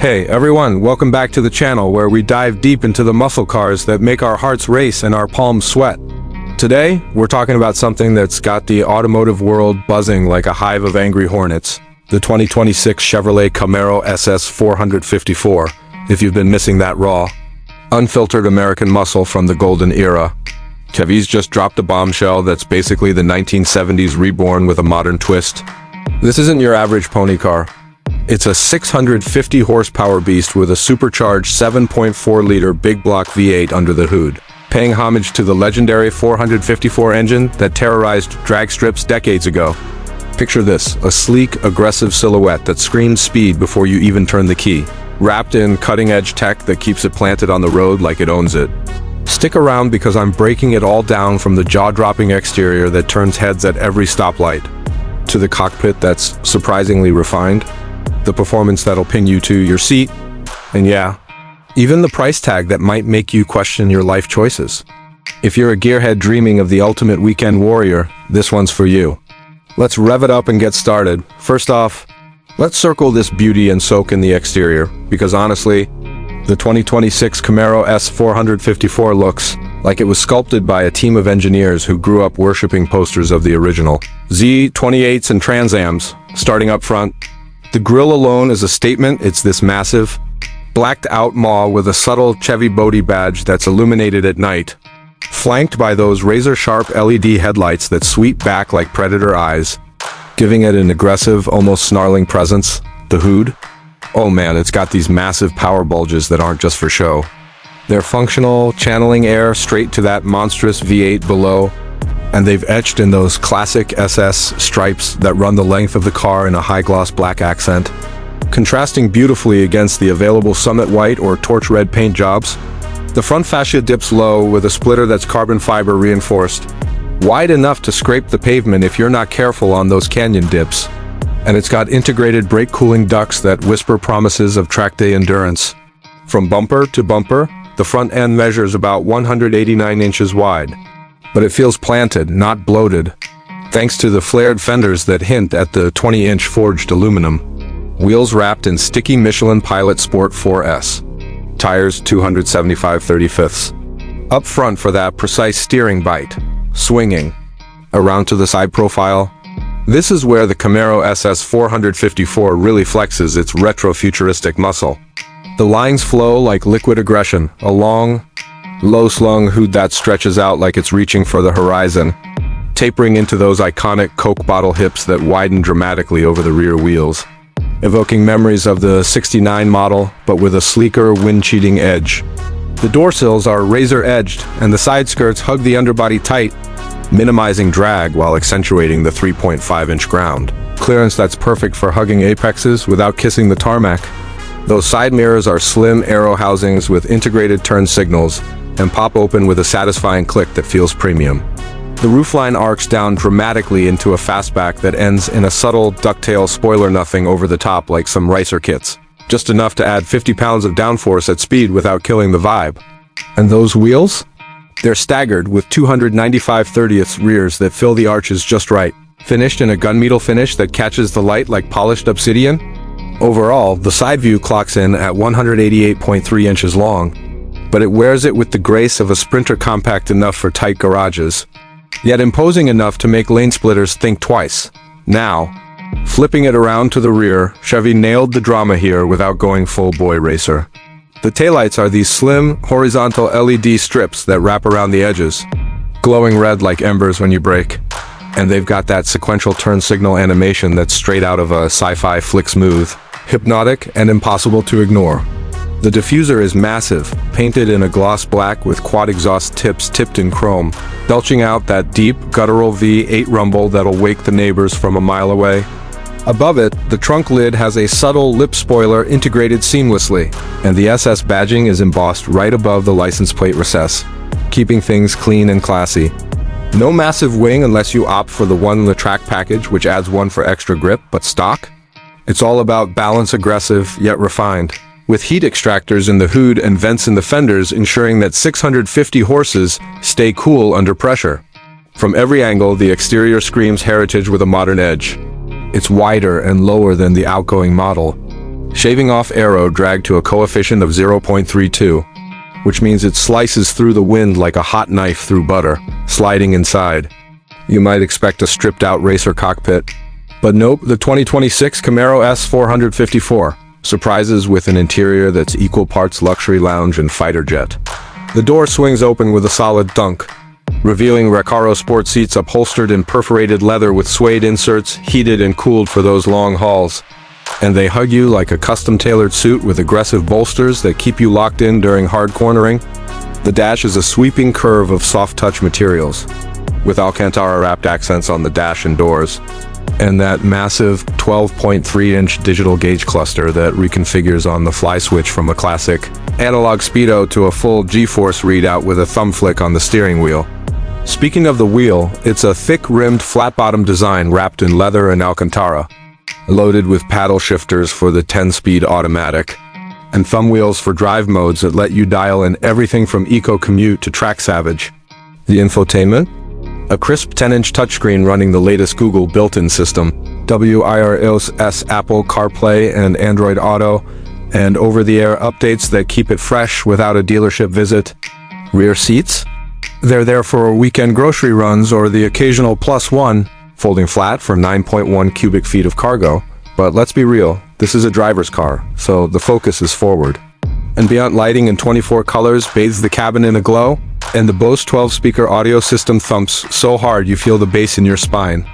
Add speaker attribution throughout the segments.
Speaker 1: Hey everyone, welcome back to the channel where we dive deep into the muscle cars that make our hearts race and our palms sweat. Today, we're talking about something that's got the automotive world buzzing like a hive of angry hornets. The 2026 Chevrolet Camaro SS 454, if you've been missing that raw, unfiltered American muscle from the golden era. Chevy's just dropped a bombshell that's basically the 1970s reborn with a modern twist. This isn't your average pony car. It's a 650 horsepower beast with a supercharged 7.4-liter big block V8 under the hood, paying homage to the legendary 454 engine that terrorized drag strips decades ago. Picture this, a sleek, aggressive silhouette that screams speed before you even turn the key, wrapped in cutting-edge tech that keeps it planted on the road like it owns it. Stick around because I'm breaking it all down, from the jaw-dropping exterior that turns heads at every stoplight, to the cockpit that's surprisingly refined, the performance that'll pin you to your seat, and yeah, even the price tag that might make you question your life choices. If you're a gearhead dreaming of the ultimate weekend warrior, this one's for you. Let's rev it up and get started. First off, let's circle this beauty and soak in the exterior, because honestly, the 2026 Camaro S454 looks like it was sculpted by a team of engineers who grew up worshipping posters of the original Z28s and Trans Ams. Starting up front, the grille alone is a statement. It's this massive, blacked-out maw with a subtle Chevy Bodie badge that's illuminated at night, flanked by those razor-sharp LED headlights that sweep back like predator eyes, giving it an aggressive, almost snarling presence. The hood? Oh man, it's got these massive power bulges that aren't just for show. They're functional, channeling air straight to that monstrous V8 below, and they've etched in those classic SS stripes that run the length of the car in a high-gloss black accent, contrasting beautifully against the available Summit White or Torch Red paint jobs. The front fascia dips low with a splitter that's carbon fiber reinforced, wide enough to scrape the pavement if you're not careful on those canyon dips. And it's got integrated brake cooling ducts that whisper promises of track day endurance. From bumper to bumper, the front end measures about 189 inches wide. But it feels planted, not bloated, thanks to the flared fenders that hint at the 20-inch forged aluminum. Wheels wrapped in sticky Michelin Pilot Sport 4S. Tires 275/35. Up front for that precise steering bite. Swinging. Around to the side profile. This is where the Camaro SS 454 really flexes its retro-futuristic muscle. The lines flow like liquid aggression, a long, low-slung hood that stretches out like it's reaching for the horizon, tapering into those iconic Coke bottle hips that widen dramatically over the rear wheels, evoking memories of the '69 model, but with a sleeker, wind-cheating edge. The door sills are razor-edged, and the side skirts hug the underbody tight, minimizing drag while accentuating the 3.5-inch ground clearance that's perfect for hugging apexes without kissing the tarmac. Those side mirrors are slim aero housings with integrated turn signals and pop open with a satisfying click that feels premium. The roofline arcs down dramatically into a fastback that ends in a subtle ducktail spoiler, nothing over the top like some ricer kits, just enough to add 50 pounds of downforce at speed without killing the vibe. And those wheels? They're staggered with 295/30ths rears that fill the arches just right, finished in a gunmetal finish that catches the light like polished obsidian. Overall, the side view clocks in at 188.3 inches long, but it wears it with the grace of a Sprinter, compact enough for tight garages, yet imposing enough to make lane splitters think twice. Now, flipping it around to the rear, Chevy nailed the drama here without going full boy racer. The taillights are these slim, horizontal LED strips that wrap around the edges, glowing red like embers when you brake. And they've got that sequential turn signal animation that's straight out of a sci-fi flick, smooth, hypnotic, and impossible to ignore. The diffuser is massive, painted in a gloss black with quad exhaust tips tipped in chrome, belching out that deep, guttural V8 rumble that'll wake the neighbors from a mile away. Above it, the trunk lid has a subtle lip spoiler integrated seamlessly, and the SS badging is embossed right above the license plate recess, keeping things clean and classy. No massive wing unless you opt for the one in the track package, which adds one for extra grip, but stock? It's all about balance, aggressive yet refined, with heat extractors in the hood and vents in the fenders ensuring that 650 horses stay cool under pressure. From every angle, the exterior screams heritage with a modern edge. It's wider and lower than the outgoing model, Shaving off aero drag to a coefficient of 0.32, which means it slices through the wind like a hot knife through butter, sliding inside. You might expect a stripped-out racer cockpit. But nope, the 2026 Camaro S454 surprises with an interior that's equal parts luxury lounge and fighter jet. The door swings open with a solid thunk, revealing Recaro sport seats upholstered in perforated leather with suede inserts, heated and cooled for those long hauls. And they hug you like a custom-tailored suit with aggressive bolsters that keep you locked in during hard cornering. The dash is a sweeping curve of soft-touch materials, with Alcantara-wrapped accents on the dash and doors, and that massive 12.3-inch digital gauge cluster that reconfigures on the fly switch from a classic analog speedo to a full G-force readout with a thumb flick on the steering wheel. Speaking of the wheel, it's a thick-rimmed, flat-bottom design wrapped in leather and Alcantara, loaded with paddle shifters for the 10-speed automatic, and thumb wheels for drive modes that let you dial in everything from Eco Commute to Track Savage. The infotainment? A crisp 10-inch touchscreen running the latest Google built-in system, wireless Apple CarPlay and Android Auto, and over-the-air updates that keep it fresh without a dealership visit. Rear seats? They're there for weekend grocery runs or the occasional +1, folding flat for 9.1 cubic feet of cargo. But let's be real, this is a driver's car, so the focus is forward. Ambient lighting in 24 colors bathes the cabin in a glow, and the Bose 12-speaker audio system thumps so hard you feel the bass in your spine.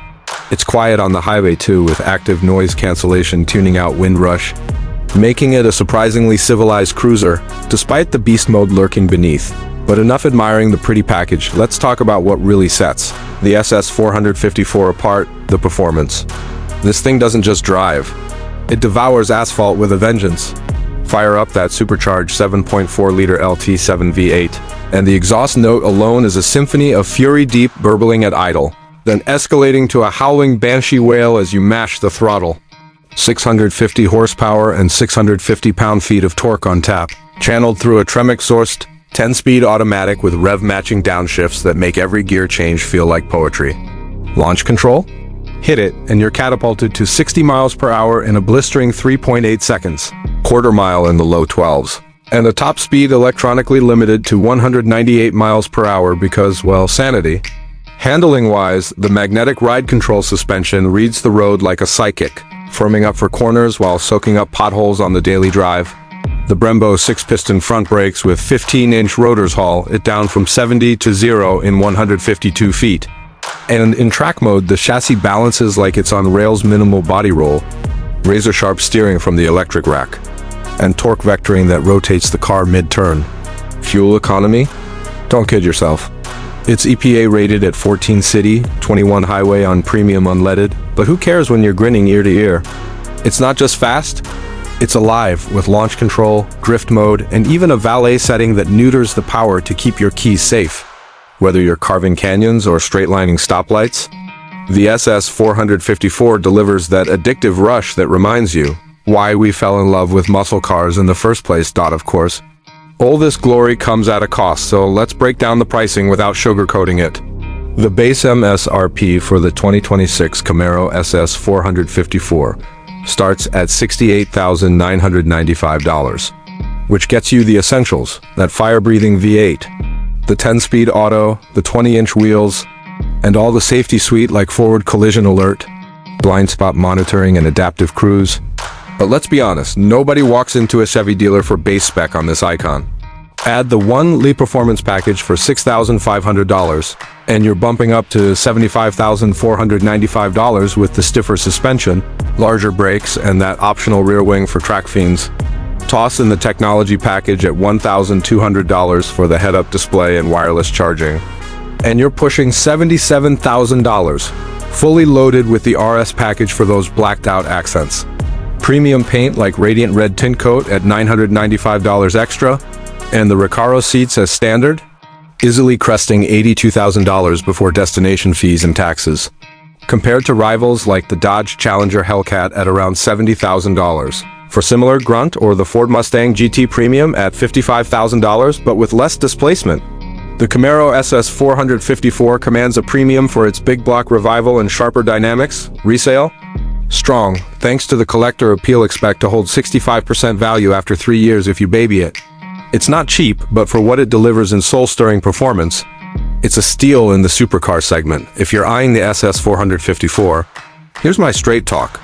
Speaker 1: It's quiet on the highway too, with active noise cancellation tuning out wind rush, making it a surprisingly civilized cruiser, despite the beast mode lurking beneath. But enough admiring the pretty package, let's talk about what really sets the SS454 apart, the performance. This thing doesn't just drive, it devours asphalt with a vengeance. Fire up that supercharged 7.4-liter LT7 V8, and the exhaust note alone is a symphony of fury deep burbling at idle, then escalating to a howling banshee wail as you mash the throttle. 650 horsepower and 650 pound-feet of torque on tap, channeled through a Tremec-sourced 10-speed automatic with rev-matching downshifts that make every gear change feel like poetry. Launch control? Hit it, and you're catapulted to 60 miles per hour in a blistering 3.8 seconds, quarter mile in the low 12s. And the top speed electronically limited to 198 miles per hour because, well, sanity. Handling-wise, the magnetic ride control suspension reads the road like a psychic, firming up for corners while soaking up potholes on the daily drive. The Brembo 6-piston front brakes with 15-inch rotors haul it down from 70 to 0 in 152 feet. And in track mode, the chassis balances like it's on rails minimal body roll, razor-sharp steering from the electric rack, and torque vectoring that rotates the car mid-turn. Fuel economy? Don't kid yourself. It's EPA rated at 14 city, 21 highway on premium unleaded, but who cares when you're grinning ear to ear? It's not just fast, it's alive with launch control, drift mode, and even a valet setting that neuters the power to keep your keys safe. Whether you're carving canyons or straight-lining stoplights, the SS454 delivers that addictive rush that reminds you why we fell in love with muscle cars in the first place. Of course. All this glory comes at a cost, so let's break down the pricing without sugarcoating it. The base MSRP for the 2026 Camaro SS454 starts at $68,995, which gets you the essentials, that fire-breathing V8, the 10-speed auto, the 20-inch wheels, and all the safety suite like forward collision alert, blind spot monitoring, and adaptive cruise. But let's be honest, nobody walks into a Chevy dealer for base spec on this icon. Add the one Lee Performance package for $6,500, and you're bumping up to $75,495 with the stiffer suspension, larger brakes, and that optional rear wing for track fiends. Toss in the technology package at $1,200 for the head-up display and wireless charging, and you're pushing $77,000, fully loaded with the RS package for those blacked-out accents. Premium paint like Radiant Red tint coat at $995 extra, and the Recaro seats as standard, easily cresting $82,000 before destination fees and taxes. Compared to rivals like the Dodge Challenger Hellcat at around $70,000. For similar grunt, or the Ford Mustang GT Premium at $55,000 but with less displacement. The Camaro SS454 commands a premium for its big block revival and sharper dynamics. Resale? Strong, thanks to the collector appeal, expect to hold 65% value after 3 years if you baby it. It's not cheap, but for what it delivers in soul-stirring performance, it's a steal in the supercar segment. If you're eyeing the SS 454, here's my straight talk.